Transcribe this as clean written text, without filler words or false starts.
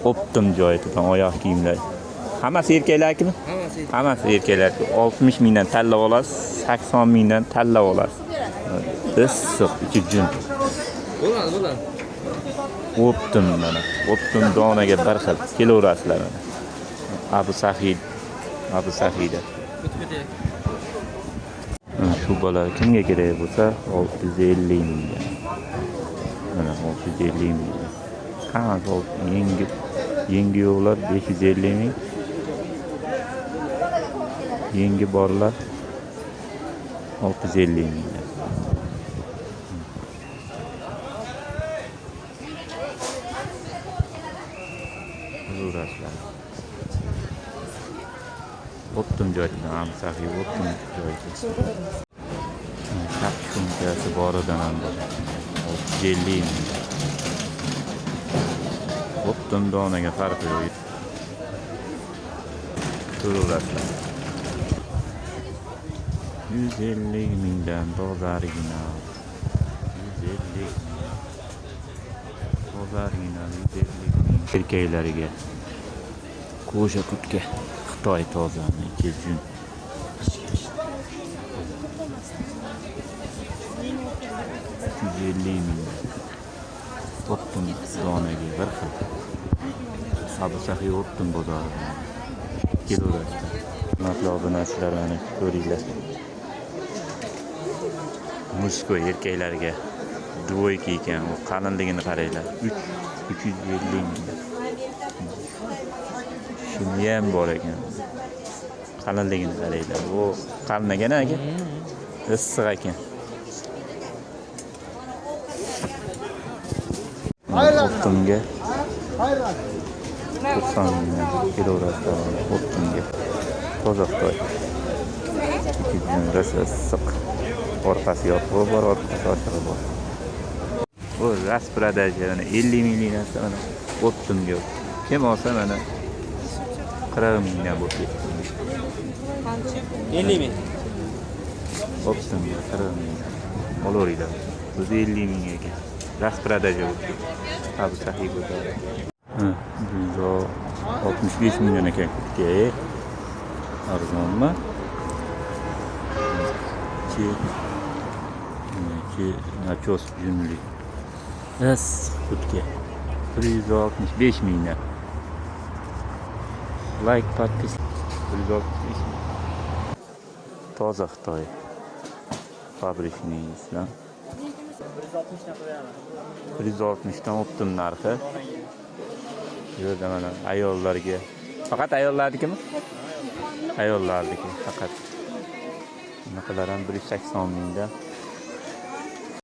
Optim joyidan oyoq kiyimlar. Hammasi erkaklarniki? Hammasi erkaklar. 60 mingdan tanlab olasiz, 80 mingdan tanlab olasiz. Issiq, ichi jun. Bo'ladi. Optim mana. Optim donaga bir xil kelaverasizlar mana. Abu Sahida. Shu bola kimga kerak bo'lsa 650 ming. Mana 650 ming. Qanaqa yengi yo'qlar 550 ming. Yengi borlar 650 ming. Uğraşlar. Optim joyidan ham sahiy optim joyidan. Şapşunkası boridan ham bor. 650 ming. Optim donaga farqi yo'q. Uğraşlar. 150 mingdan bozorgina. 150 ming. Bozorgina 150 ming. Erkaklariga qo'sha kutka Xitoy tozani jun. 150 ming. Optim donaga bir xil. Abu Sahiy optim bozori. Kelaveradi. Maqlobinachilar mana ko'ringlar. Musko erkaklarga dvoyka ekan, u qalinligini qaranglar. 350 ming. Shuni ham bor ekan. Qalinligini qaranglar. U qalinagan aka. Issiq ekan. Optimga 90 mingdan kelaveradi. Optimga toza Xitoy. Rosa issiq. Orqasi yopiq bor, orqasi ochiq bor. Bu raspradaja 50 minglik narsa mana optimga. Kim olsa mana 40 mingdan bo'lib ketdi. 50 ming. Optimga 40 ming. Olaveringlar. O'zi 50 ming ekan. Raspradaja bo'lib ketdi. Abu Sahiy bozori. 65 mingdan ekan kutga. Arzonmi? Nachos junli. Kutga 165 mingdan. Like podpis 165 ming. Toza Xitoy. Fabrikning ismi. 160 dan optim narxi. Yerda mana ayollarga. Faqat ayollarnikimi? Ayollarniki faqat. Bunaqalar ham 180 mingdan.